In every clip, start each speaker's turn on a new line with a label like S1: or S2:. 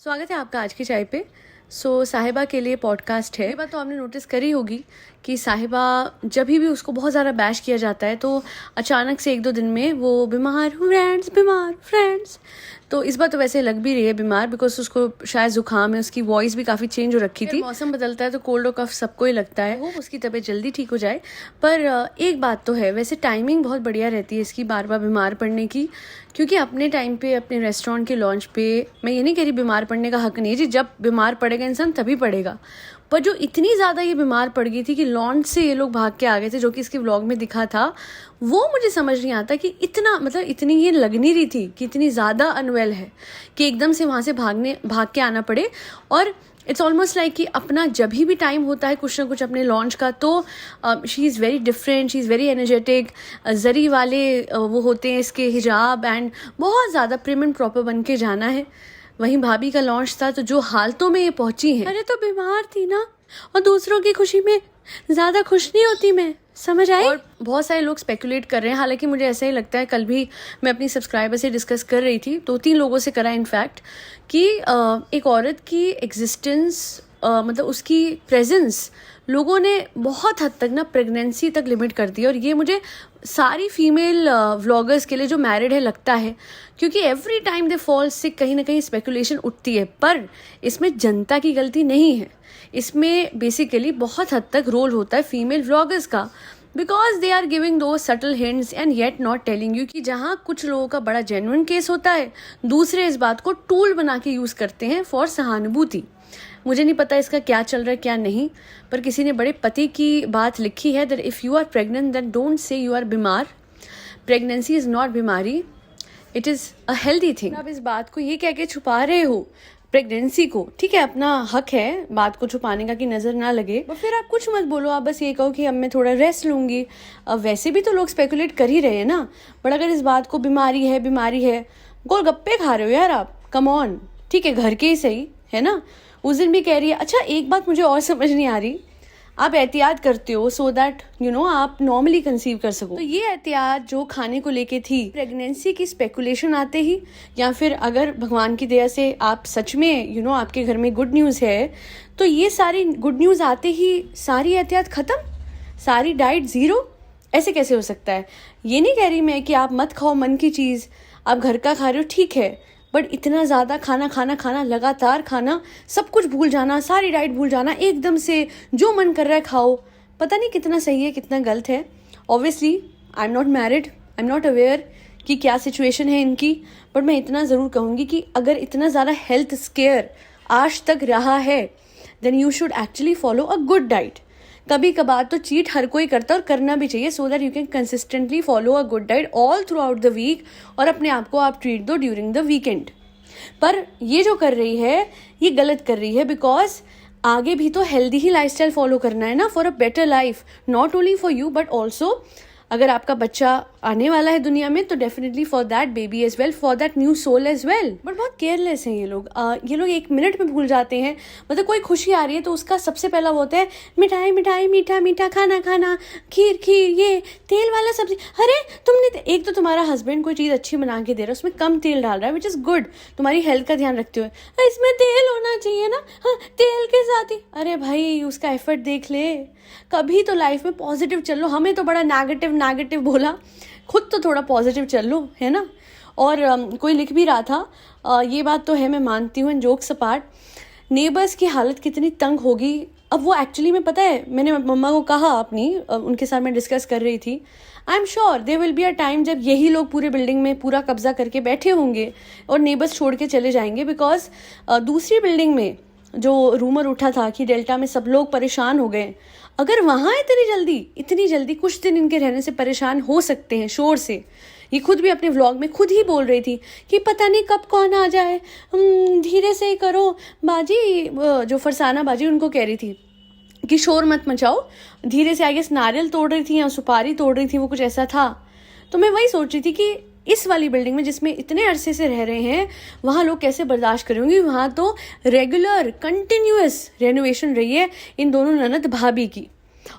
S1: स्वागत है आपका आज की चाय पे। साहिबा के लिए पॉडकास्ट है। ये बात तो आपने नोटिस करी होगी कि साहिबा जब भी उसको बहुत ज़्यादा बैश किया जाता है तो अचानक से एक दो दिन में वो बीमार फ्रेंड्स। तो इस बार तो वैसे लग भी रही है बीमार, बिकॉज उसको शायद जुकाम है, उसकी वॉइस भी काफ़ी चेंज हो रखी थी। मौसम बदलता है तो कोल्ड और कफ सबको ही लगता है। वो उसकी तबीयत जल्दी ठीक हो जाए। पर एक बात तो है, वैसे टाइमिंग बहुत बढ़िया रहती है इसकी बार बार बीमार पड़ने की, क्योंकि अपने टाइम पे अपने रेस्टोरेंट के लॉन्च पे, मैं ये नहीं कह रही बीमार पड़ने का हक नहीं है जी, जब बीमार पड़ेगा इंसान तभी पड़ेगा, पर जो इतनी ज़्यादा ये बीमार पड़ गई थी कि लॉन्च से ये लोग भाग के आ गए थे, जो कि इसके व्लॉग में दिखा था, वो मुझे समझ नहीं आता कि इतना, मतलब इतनी ये लग नहीं रही थी कि इतनी ज़्यादा अनवेल है कि एकदम से वहाँ से भाग के आना पड़े। और इट्स ऑलमोस्ट लाइक कि अपना जब भी टाइम होता है कुछ ना कुछ अपने लॉन्च का, तो she is very different, she is very energetic. जरी वाले वो होते हैं इसके हिजाब एंड बहुत ज़्यादा प्रिम एंड प्रॉपर बन के जाना है। वहीं भाभी का लॉन्च था तो जो हालतों में ये पहुंची है, अरे तो बीमार थी ना, और दूसरों की खुशी में ज़्यादा खुश नहीं होती मैं, समझ आई। और बहुत सारे लोग स्पेकुलेट कर रहे हैं, हालांकि मुझे ऐसा ही लगता है, कल भी मैं अपनी सब्सक्राइबर से डिस्कस कर रही थी, 2-3 लोगों से करा इनफैक्ट, कि एक औरत की एग्जिस्टेंस, मतलब उसकी प्रेजेंस लोगों ने बहुत हद तक ना प्रेगनेंसी तक लिमिट कर दी। और ये मुझे सारी फीमेल व्लॉगर्स के लिए जो मैरिड है लगता है, क्योंकि every time they fall sick कहीं ना कहीं स्पेकुलेशन उठती है। पर इसमें जनता की गलती नहीं है, इसमें बेसिकली बहुत हद तक रोल होता है फीमेल व्लॉगर्स का, बिकॉज दे आर गिविंग दो subtle hints and yet not telling you कि जहाँ कुछ लोगों का बड़ा जेन्युइन केस होता है, दूसरे इस बात को टूल बना के यूज़ करते हैं फॉर सहानुभूति। मुझे नहीं पता इसका क्या चल रहा है क्या नहीं, पर किसी ने बड़े पति की बात लिखी है, that if you are pregnant then don't say you are बीमार। प्रेगनेंसी इज़ नॉट बीमारी, it is a healthy thing. आप इस बात को ये कह के छुपा रहे हो प्रेगनेंसी को, ठीक है, अपना हक है बात को छुपाने का कि नज़र ना लगे, पर फिर आप कुछ मत बोलो, आप बस ये कहो कि अब मैं थोड़ा रेस्ट लूँगी। अब वैसे भी तो लोग स्पेकुलेट कर ही रहे हैं ना, बट अगर इस बात को बीमारी है, गोलगप्पे खा रहे हो यार आप, कम ऑन, ठीक है, घर के ही सही है ना। उस दिन भी कह रही है। अच्छा, एक बात मुझे और समझ नहीं आ रही, आप एहतियात करते हो सो दैट आप नॉर्मली कंसीव कर सको, तो ये एहतियात जो खाने को लेके थी प्रेगनेंसी की स्पेकुलेशन आते ही, या फिर अगर भगवान की दया से आप सच में आपके घर में गुड न्यूज़ है, तो ये सारी गुड न्यूज़ आते ही सारी एहतियात ख़त्म, सारी डाइट ज़ीरो, ऐसे कैसे हो सकता है। ये नहीं कह रही मैं कि आप मत खाओ मन की चीज़, आप घर का खा रहे हो ठीक है, बट इतना ज़्यादा खाना लगातार खाना, सब कुछ भूल जाना, सारी डाइट भूल जाना, एकदम से जो मन कर रहा है खाओ, पता नहीं कितना सही है कितना गलत है। Obviously I am not married, I am not aware कि क्या सिचुएशन है इनकी, बट मैं इतना ज़रूर कहूँगी कि अगर इतना ज़्यादा हेल्थ स्केयर आज तक रहा है, then you should actually follow a good diet. कभी कभार तो चीट हर कोई करता है और करना भी चाहिए, so that you can consistently follow a good diet all throughout the week, और अपने आप को आप ट्रीट दो ड्यूरिंग द वीकेंड। पर ये जो कर रही है ये गलत कर रही है, बिकॉज आगे भी तो हेल्दी ही लाइफस्टाइल फॉलो करना है ना, for a better life, not only for you but also अगर आपका बच्चा आने वाला है दुनिया में, तो definitely for that baby as well, for that new soul as well. But बहुत केयरलेस हैं ये लोग 1 मिनट में भूल जाते हैं। मतलब कोई खुशी आ रही है तो उसका सबसे पहला होता है मिठाई, मीठा खाना, खीर, ये तेल वाला सब्जी। अरे तुमने एक तो तुम्हारा हस्बैंड कोई चीज़ अच्छी बना के दे रहा है, उसमें कम तेल डाल रहा है, विच इज़ गुड, तुम्हारी हेल्थ का ध्यान रखते हुए, इसमें तेल होना चाहिए ना, हाँ तेल के साथ ही। अरे भाई उसका एफर्ट देख ले, कभी तो लाइफ में पॉजिटिव चल लो, हमें तो बड़ा नेगेटिव बोला, खुद तो थोड़ा पॉजिटिव चल लो, है ना। और कोई लिख भी रहा था, ये बात तो है, मैं मानती हूँ, जोक्स अपार्ट, नेबर्स की हालत कितनी तंग होगी। अब वो एक्चुअली में पता है, मैंने मम्मा को कहा अपनी, उनके साथ मैं डिस्कस कर रही थी, I am sure there will be a time जब यही लोग पूरे बिल्डिंग में पूरा कब्जा करके बैठे होंगे और नेबर्स छोड़ के चले जाएंगे, बिकॉज दूसरी बिल्डिंग में जो रूमर उठा था कि डेल्टा में सब लोग परेशान हो गए, अगर वहाँ इतनी जल्दी कुछ दिन इनके रहने से परेशान हो सकते हैं शोर से। ये खुद भी अपने व्लॉग में खुद ही बोल रही थी कि पता नहीं कब कौन आ जाए, धीरे से करो बाजी, जो फरसाना बाजी उनको कह रही थी कि शोर मत मचाओ, धीरे से। आई गेस नारियल तोड़ रही थी या सुपारी तोड़ रही थी, वो कुछ ऐसा था। तो मैं वही सोच रही थी कि इस वाली बिल्डिंग में जिसमें इतने अरसे से रह रहे हैं, वहाँ लोग कैसे बर्दाश्त करेंगे। वहाँ तो रेगुलर कंटिन्यूअस रेनोवेशन रही है इन दोनों ननद भाभी की,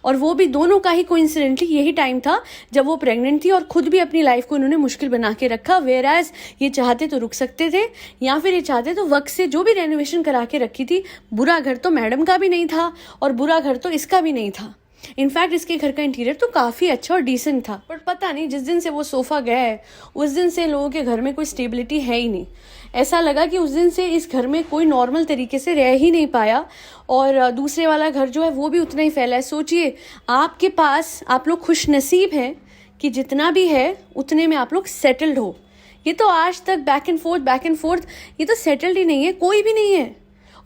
S1: और वो भी दोनों का ही कोइंसिडेंटली यही टाइम था जब वो प्रेग्नेंट थी और खुद भी अपनी लाइफ को उन्होंने मुश्किल बना के रखा। वेयर एज ये चाहते तो रुक सकते थे, या फिर ये चाहते तो वक्त से जो भी रेनोवेशन करा के रखी थी। बुरा घर तो मैडम का भी नहीं था और बुरा घर तो इसका भी नहीं था। इनफैक्ट इसके घर का इंटीरियर तो काफ़ी अच्छा और डिसेंट था, बट पता नहीं जिस दिन से वो सोफ़ा गया है उस दिन से लोगों के घर में कोई स्टेबिलिटी है ही नहीं। ऐसा लगा कि उस दिन से इस घर में कोई नॉर्मल तरीके से रह ही नहीं पाया, और दूसरे वाला घर जो है वो भी उतना ही फैला है। सोचिए आपके पास, आप लोग खुश नसीब हैं कि जितना भी है उतने में आप लोग सेटल्ड हो। ये तो आज तक बैक एंड फोर्थ, ये तो सेटल्ड ही नहीं है, कोई भी नहीं है।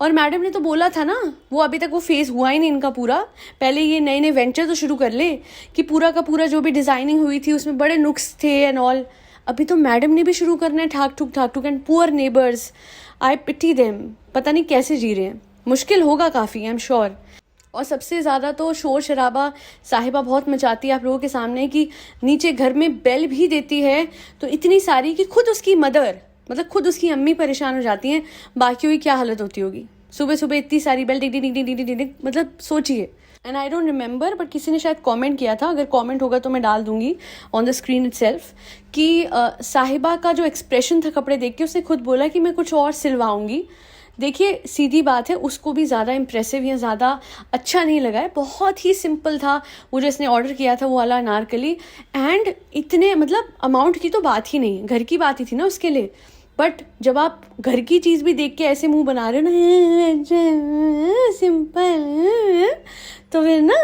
S1: और मैडम ने तो बोला था ना, वो अभी तक वो फेज़ हुआ ही नहीं इनका पूरा। पहले ये नए नए वेंचर तो शुरू कर ले कि पूरा का पूरा जो भी डिज़ाइनिंग हुई थी उसमें बड़े नुक्स थे एंड ऑल। अभी तो मैडम ने भी शुरू करना है ठाक ठुक and poor neighbours, I pity them. पता नहीं कैसे जी रहे हैं, मुश्किल होगा काफ़ी, आई एम श्योर। और सबसे ज़्यादा तो शोर शराबा साहिबा बहुत मचाती है आप लोगों के सामने कि नीचे घर में बेल भी देती है तो इतनी सारी कि खुद उसकी मदर, मतलब खुद उसकी अम्मी परेशान हो जाती हैं। बाकियों की क्या हालत होती होगी, सुबह सुबह इतनी सारी बेल टिक टिक टिक टिक टिक टिक, मतलब सोचिए। And I don't remember, but किसी ने शायद कमेंट किया था, अगर कमेंट होगा तो मैं डाल दूंगी ऑन द स्क्रीन इटसेल्फ, कि साहिबा का जो एक्सप्रेशन था कपड़े देख के, उसने खुद बोला कि मैं कुछ और सिलवाऊंगी। देखिए सीधी बात है, उसको भी ज़्यादा इम्प्रेसिव या ज़्यादा अच्छा नहीं लगा है, बहुत ही सिंपल था वो जो इसने ऑर्डर किया था, वो वाला अनारकली। एंड इतने मतलब अमाउंट की तो बात ही नहीं, घर की बात ही थी ना उसके लिए। बट जब आप घर की चीज़ भी देख के ऐसे मुंह बना रहे हो ना सिंपल, तो फिर ना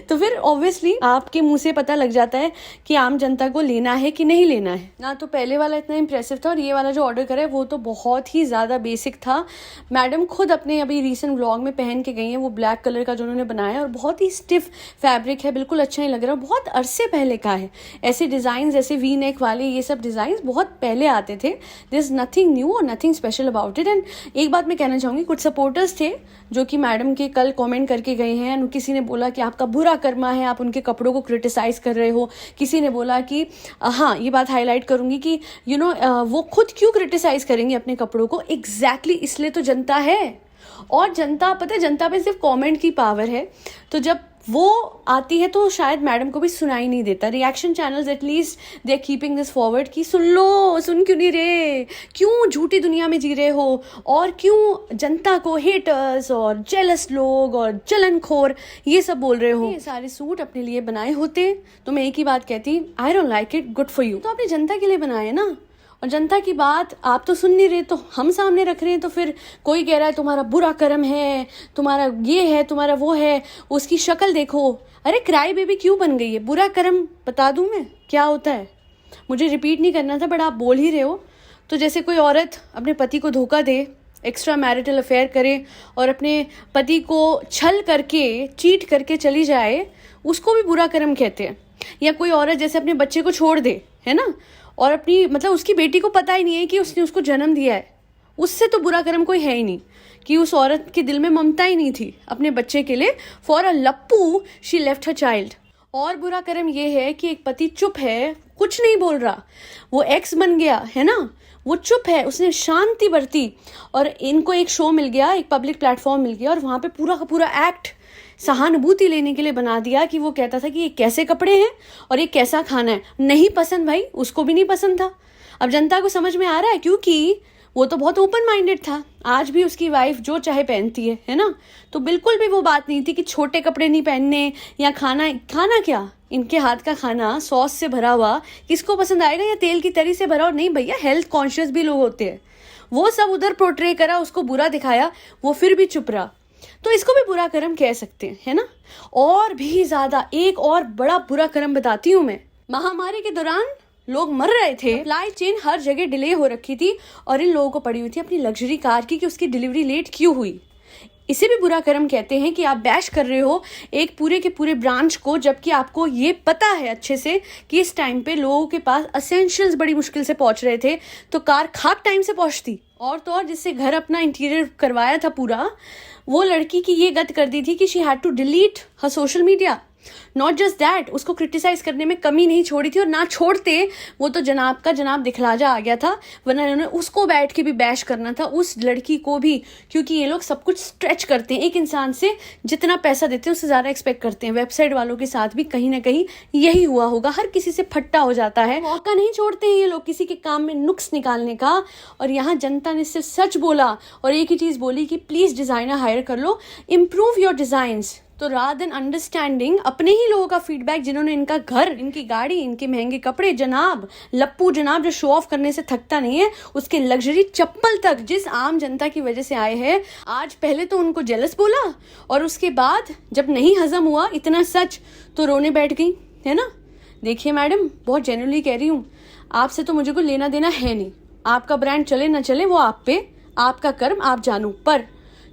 S1: तो फिर ऑब्वियसली आपके मुंह से पता लग जाता है कि आम जनता को लेना है कि नहीं लेना है ना। तो पहले वाला इतना इंप्रेसिव था और ये वाला जो ऑर्डर करा है वो तो बहुत ही ज़्यादा बेसिक था। मैडम खुद अपने अभी रीसेंट व्लॉग में पहन के गई हैं वो ब्लैक कलर का जो उन्होंने बनाया है, और बहुत ही स्टिफ फैब्रिक है, बिल्कुल अच्छा ही लग रहा है। बहुत अरसे पहले का है, ऐसे डिज़ाइन जैसे वी नेक वाले ये सब डिज़ाइन बहुत पहले आते थे। दिस इज नथिंग न्यू और nothing special about it. And एक बात मैं कहना चाहूँगी, कुछ सपोर्टर्स थे जो कि मैडम के कल कमेंट करके गए हैं। किसी ने बोला कि आपका बुरा कर्मा है, आप उनके कपड़ों को क्रिटिसाइज कर रहे हो। किसी ने बोला कि हाँ, ये बात हाईलाइट करूंगी कि वो खुद क्यों क्रिटिसाइज करेंगे अपने कपड़ों को, एग्जैक्टली इसलिए तो जनता है। और जनता, पता है जनता पे सिर्फ कमेंट की पावर है, तो जब वो आती है तो शायद मैडम को भी सुनाई नहीं देता। Reaction channels at least they are keeping this forward कि सुन लो, सुन क्यों नहीं रहे, क्यों झूठी दुनिया में जी रहे हो, और क्यों जनता को हेटर्स और जेलस लोग और जलनखोर ये सब बोल रहे हो। ये सारे सूट अपने लिए बनाए होते तो मैं एक ही बात कहती, I don't like it, good for you. तो आपने जनता के लिए बनाए ना, और जनता की बात आप तो सुन नहीं रहे, तो हम सामने रख रहे हैं। तो फिर कोई कह रहा है तुम्हारा बुरा कर्म है, तुम्हारा ये है, तुम्हारा वो है, उसकी शक्ल देखो। अरे क्राई बेबी क्यों बन गई है? बुरा कर्म बता दूं मैं क्या होता है, मुझे रिपीट नहीं करना था, बट आप बोल ही रहे हो। तो जैसे कोई औरत अपने पति को धोखा दे, एक्स्ट्रा मैरिटल अफेयर करे और अपने पति को छल करके, चीट करके चली जाए, उसको भी बुरा कर्म कहते हैं। या कोई औरत जैसे अपने बच्चे को छोड़ दे, है ना, और अपनी मतलब उसकी बेटी को पता ही नहीं है कि उसने उसको जन्म दिया है, उससे तो बुरा कर्म कोई है ही नहीं। कि उस औरत के दिल में ममता ही नहीं थी अपने बच्चे के लिए, फॉर अ लप्पू शी लेफ्ट हर चाइल्ड। और बुरा कर्म ये है कि एक पति चुप है, कुछ नहीं बोल रहा, वो एक्स बन गया है ना, वो चुप है, उसने शांति बरती, और इनको एक शो मिल गया, एक पब्लिक प्लेटफॉर्म मिल गया, और वहाँ पे पूरा का पूरा एक्ट सहानुभूति लेने के लिए बना दिया कि वो कहता था कि ये कैसे कपड़े हैं और ये कैसा खाना है। नहीं पसंद भाई, उसको भी नहीं पसंद था। अब जनता को समझ में आ रहा है, क्योंकि वो तो बहुत ओपन माइंडेड था। आज भी उसकी वाइफ जो चाहे पहनती है ना, तो बिल्कुल भी वो बात नहीं थी कि छोटे कपड़े नहीं पहनने या खाना क्या, इनके हाथ का खाना सॉस से भरा हुआ किसको पसंद आएगा, या तेल की तरी से भरा हुआ? नहीं भैया, हेल्थ कॉन्शियस भी लोग होते हैं। वो सब उधर पोर्ट्रे करा, उसको बुरा दिखाया, वो फिर भी चुप रहा, तो इसको भी बुरा कर्म कह सकते हैं, है ना। और भी ज्यादा एक और बड़ा बुरा कर्म बताती हूँ मैं। महामारी के दौरान लोग मर रहे थे, सप्लाई चेन हर जगह डिले हो रखी थी, और इन लोगों को पड़ी हुई थी अपनी लग्जरी कार की कि उसकी डिलीवरी लेट क्यों हुई। इसे भी बुरा कर्म कहते हैं कि आप बैश कर रहे हो एक पूरे के पूरे ब्रांच को, जबकि आपको ये पता है अच्छे से कि इस टाइम पे लोगों के पास असेंशियल्स बड़ी मुश्किल से पहुंच रहे थे, तो कार खाक टाइम से पहुंचती। और तो और जिससे घर अपना इंटीरियर करवाया था पूरा, वो लड़की की ये गत कर दी थी कि she had to delete her social media. Not just that, उसको क्रिटिसाइज करने में कमी नहीं छोड़ी थी, और ना छोड़ते वो तो जनाब का जनाब दिखलाजा आ गया था, वरना इन्होंने उसको बैठ के भी बैश करना था, उस लड़की को भी, क्योंकि ये लोग सब कुछ स्ट्रेच करते हैं। एक इंसान से जितना पैसा देते हैं उससे ज़्यादा एक्सपेक्ट करते हैं। वेबसाइट वालों के साथ भी कहीं ना कहीं यही हुआ होगा, हर किसी से फट्टा हो जाता है, मौका नहीं छोड़ते हैं ये लोग किसी के काम में नुक्स निकालने का। और यहाँ जनता ने सिर्फ सच बोला और एक ही चीज़ बोली कि प्लीज़ डिज़ाइनर हायर कर लो, इम्प्रूव योर डिज़ाइंस। तो रादर देन अंडरस्टैंडिंग अपने ही लोगों का फीडबैक, जिन्होंने इनका घर, इनकी गाड़ी, इनके महंगे कपड़े, जनाब लप्पू जनाब जो शो ऑफ करने से थकता नहीं है, उसके लग्जरी चप्पल तक जिस आम जनता की वजह से आए हैं, आज पहले तो उनको जेलस बोला और उसके बाद जब नहीं हजम हुआ इतना सच तो रोने बैठ गई, है ना। देखिए मैडम, बहुत जेन्युइनली कह रही हूँ, आपसे तो मुझे को लेना देना है नहीं, आपका ब्रांड चले ना चले वो आप पे, आपका कर्म आप जानो। पर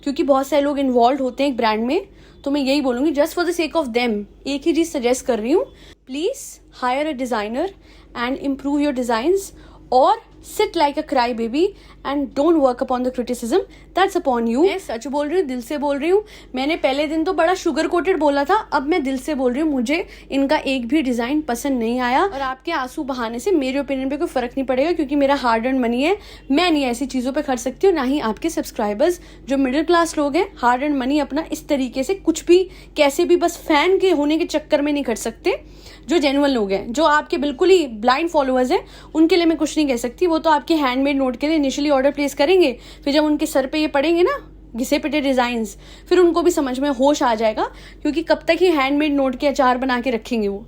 S1: क्योंकि बहुत सारे लोग इन्वॉल्व होते हैं एक ब्रांड में, तो मैं यही बोलूँगी, just for the sake of them, एक ही चीज़ सजेस्ट कर रही हूँ, please higher a designer and improve your designs, और sit like a cry baby and don't work upon the criticism that's upon you। मैं सच बोल रही हूँ, दिल से बोल रही हूँ। मैंने पहले दिन तो बड़ा शुगर कोटेड बोला था, अब मैं दिल से बोल रही हूँ, मुझे इनका एक भी डिज़ाइन पसंद नहीं आया। और आपके आंसू बहाने से मेरे ओपिनियन पे कोई फ़र्क नहीं पड़ेगा, क्योंकि मेरा हार्ड अर्न मनी है, मैं नहीं ऐसी चीज़ों पे खर्च सकती हूँ, ना ही आपके सब्सक्राइबर्स जो मिडिल क्लास लोग हैं हार्ड अर्न मनी अपना इस तरीके से कुछ भी कैसे भी बस फैन के होने के चक्कर में नहीं खर्च सकते। जो जेन्युइन लोग हैं, जो आपके बिल्कुल ही ब्लाइंड फॉलोअर्स हैं, उनके लिए मैं कुछ नहीं कह सकती। वो तो आपके हैंडमेड नोट के लिए इनिशियली ऑर्डर प्लेस करेंगे, फिर जब उनके सर पे ये पड़ेंगे ना घिसे पिटे डिज़ाइंस, फिर उनको भी समझ में होश आ जाएगा, क्योंकि कब तक ही हैंडमेड नोट के अचार बना के रखेंगे वो।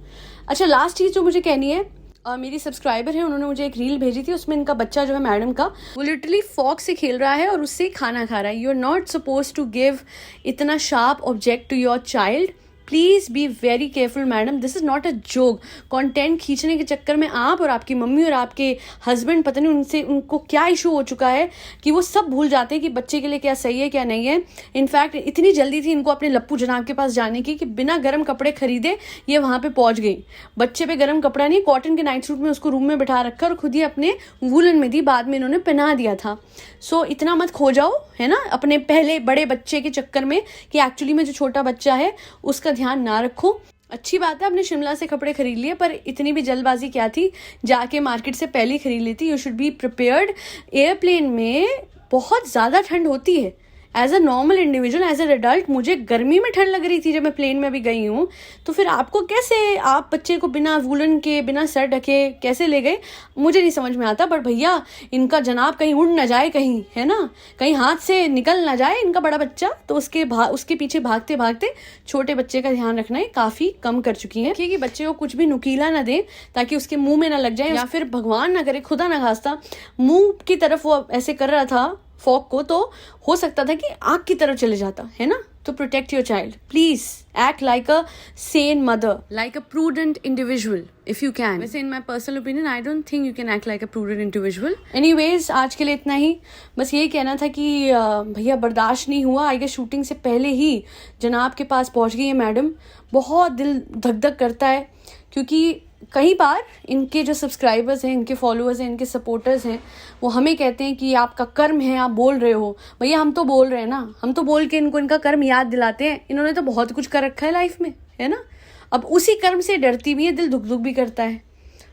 S1: अच्छा, लास्ट चीज़ जो मुझे कहनी है, मेरी सब्सक्राइबर है, उन्होंने मुझे एक रील भेजी थी, उसमें इनका बच्चा जो है मैडम का, वो लिटरली फॉक से खेल रहा है और उससे खाना खा रहा है। You are not suppose to give इतना sharp object to your child. Please be very careful madam, this is not a joke. Content खींचने के चक्कर में आप और आपकी मम्मी और आपके हस्बैंड, पता नहीं उनको क्या इशू हो चुका है कि वो सब भूल जाते हैं कि बच्चे के लिए क्या सही है क्या नहीं है। इनफैक्ट इतनी जल्दी थी इनको अपने लप्पू जनाब के पास जाने की कि बिना गर्म कपड़े खरीदे ये वहाँ पे पहुँच गई। बच्चे पे गर्म कपड़ा नहीं, कॉटन के नाइट सूट में उसको रूम में बिठा रखा और खुद ही अपने वूलन में दी, बाद में इन्होंने पहना दिया था। सो इतना मत खो जाओ, है ना, अपने पहले बड़े बच्चे के चक्कर में कि एक्चुअली में जो छोटा बच्चा है उसका ध्यान ना रखो। अच्छी बात है आपने शिमला से कपड़े खरीद लिए, पर इतनी भी जल्दबाजी क्या थी, जाके मार्केट से पहले खरीद लेती। You should be prepared. Airplane में बहुत ज़्यादा ठंड होती है। As a normal individual, as a adult, मुझे गर्मी में ठंड लग रही थी जब मैं प्लेन में भी गई हूँ, तो फिर आपको कैसे, आप बच्चे को बिना वूलन के बिना सर ढके कैसे ले गए, मुझे नहीं समझ में आता। बट भैया, इनका जनाब कहीं उड़ ना जाए, कहीं, है ना, कहीं हाथ से निकल ना जाए इनका बड़ा बच्चा, तो उसके पीछे भागते भागते छोटे बच्चे का ध्यान रखना है काफ़ी कम कर चुकी हैं, क्योंकि बच्चे को कुछ भी नुकीला ना दें ताकि उसके मुंह में ना लग जाए, या फिर भगवान ना करे, खुदा ना खास्ता, मुंह की तरफ वो ऐसे कर रहा था फॉक को, तो हो सकता था कि आग की तरफ चले जाता, है ना। तो protect your child, please act like a sane mother, like a prudent individual if you can. वैसे in my personal opinion I don't think you can act like a prudent individual. Anyways, आज के लिए इतना ही। बस यही कहना था कि भैया बर्दाश्त नहीं हुआ, आई गेस शूटिंग से पहले ही जनाब के पास पहुंच गई है मैडम। बहुत दिल धक धक करता है, क्योंकि कई बार इनके जो सब्सक्राइबर्स हैं, इनके फॉलोअर्स हैं, इनके सपोर्टर्स हैं, वो हमें कहते हैं कि आपका कर्म है, आप बोल रहे हो। भैया हम तो बोल रहे हैं ना, हम तो बोल के इनको इनका कर्म याद दिलाते हैं। इन्होंने तो बहुत कुछ कर रखा है लाइफ में, है ना। अब उसी कर्म से डरती भी है, दिल दुख दुख भी करता है।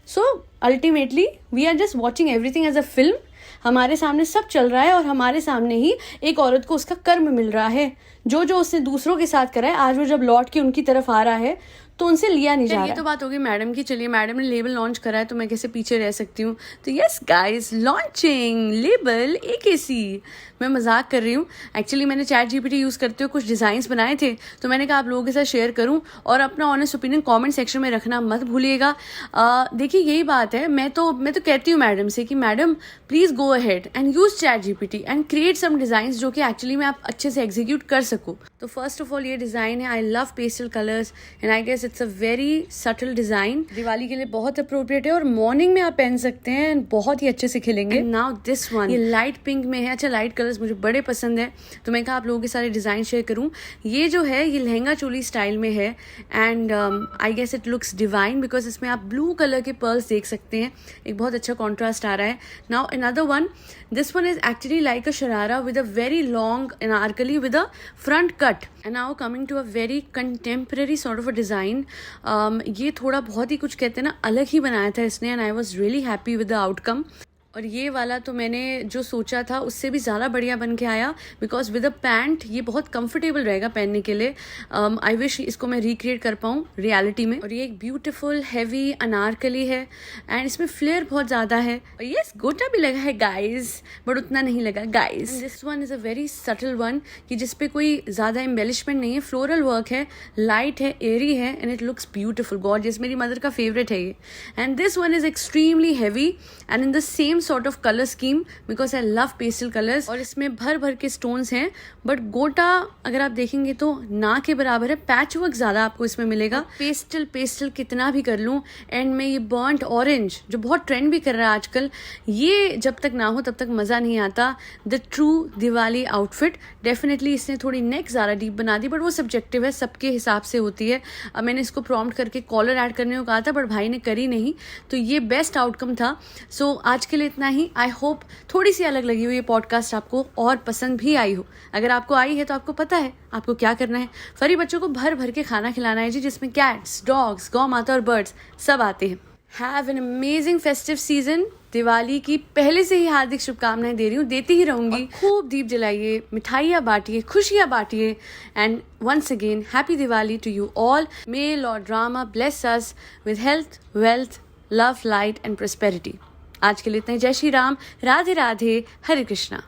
S1: So ultimately we are just watching everything as a film. हमारे सामने सब चल रहा है और हमारे सामने ही एक औरत को उसका कर्म मिल रहा है। जो जो उसने दूसरों के साथ करा है, आज वो जब लौट के उनकी तरफ आ रहा है तो उनसे लिया नहीं जा रहा। ये तो बात होगी मैडम की। चलिए, मैडम ने लेबल लॉन्च करा है तो मैं कैसे पीछे रह सकती हूँ। तो yes guys, launching label AKC। मैं मजाक कर रही हूँ। एक्चुअली मैंने ChatGPT यूज़ करते हुए कुछ डिज़ाइंस बनाए थे, तो मैंने कहा आप लोगों के साथ शेयर करूँ, और अपना ऑनेस्ट ओपिनियन कमेंट सेक्शन में रखना मत भूलिएगा। देखिए, यही बात है, मैं तो कहती हूँ मैडम से कि madam please go ahead and use ChatGPT and create some designs जो कि एक्चुअली में आप अच्छे से एग्जीक्यूट कर सको। तो फर्स्ट ऑफ ऑल ये डिज़ाइन है, I love pastel colours and I guess it's a very subtle design. Diwali के लिए बहुत अप्रोप्रिएट है और मॉर्निंग में आप पहन सकते हैं, बहुत ही अच्छे से खिलेंगे। नाउ दिस वन, ये लाइट पिंक में है। अच्छा, लाइट कलर्स मुझे बड़े पसंद है, तो मैं कहा आप लोगों के सारे डिज़ाइन शेयर करूं। ये जो है ये लहंगा चोली स्टाइल में है and I guess it looks divine because इसमें आप ब्लू कलर के पर्ल्स देख सकते हैं, एक बहुत अच्छा कॉन्ट्रास्ट आ रहा है। Now another one, this one is actually like a sharara with a very long anarkali with a front cut and now coming to a very contemporary sort of a design. ये थोड़ा बहुत ही कुछ कहते हैं ना अलग ही बनाया था इसने, and I was really happy with the outcome. और ये वाला तो मैंने जो सोचा था उससे भी ज़्यादा बढ़िया बन के आया, बिकॉज विद अ पैंट ये बहुत कंफर्टेबल रहेगा पहनने के लिए. आई विश इसको मैं रिक्रिएट कर पाऊँ रियलिटी में. और ये एक ब्यूटीफुल हैवी अनारकली है एंड इसमें फ्लेयर बहुत ज़्यादा है. यस, गोटा भी लगा है गाइज, बट उतना नहीं लगा guys. This one is a very subtle one कि जिसपे कोई ज़्यादा एम्बेलिशमेंट नहीं है. फ्लोरल वर्क है, लाइट है, एरी है, and it looks beautiful, gorgeous. मेरी मदर का फेवरेट है ये. And this one is extremely heavy and in the same sort of color scheme because I love pastel colors. और इसमें भर भर के stones हैं, बट गोटा अगर आप देखेंगे तो ना के बराबर है. पैच वर्क ज़्यादा आपको इसमें मिलेगा. पेस्टल कितना भी कर लूँ, एंड में ये बर्न्ट ऑरेंज जो बहुत ट्रेंड भी कर रहा है आजकल, ये जब तक ना हो तब तक मज़ा नहीं आता. The true Diwali outfit. Definitely इसने थोड़ी नेक ज़्यादा डीप बना दी, बट वो सब्जेक्टिव है, सबके हिसाब से होती है. अब मैंने इसको प्रॉम्प्ट करके कॉलर ऐड करने को कहा था, बट भाई ने करी नहीं, तो ये बेस्ट आउटकम था. सो आज के लिए इतना ही. आई होप थोड़ी सी अलग लगी हुई ये पॉडकास्ट आपको और पसंद भी आई हो. अगर आपको आई है तो आपको पता है आपको क्या करना है. फरी बच्चों को भर भर के खाना खिलाना है जी, जिसमें कैट्स, डॉग्स, गौ माता और बर्ड्स सब आते हैं. Have an amazing festive season. Diwali की पहले से ही हार्दिक शुभकामनाएं दे रही हूँ, देती ही रहूंगी. खूब दीप जलाइए, मिठाइयाँ बांटिए, खुशियाँ बांटिए, and once again happy Diwali to you all. May lord Rama bless us with health, wealth, love, light and prosperity. आज के लिए इतना ही. जय श्री राम, राधे राधे, हरे कृष्णा.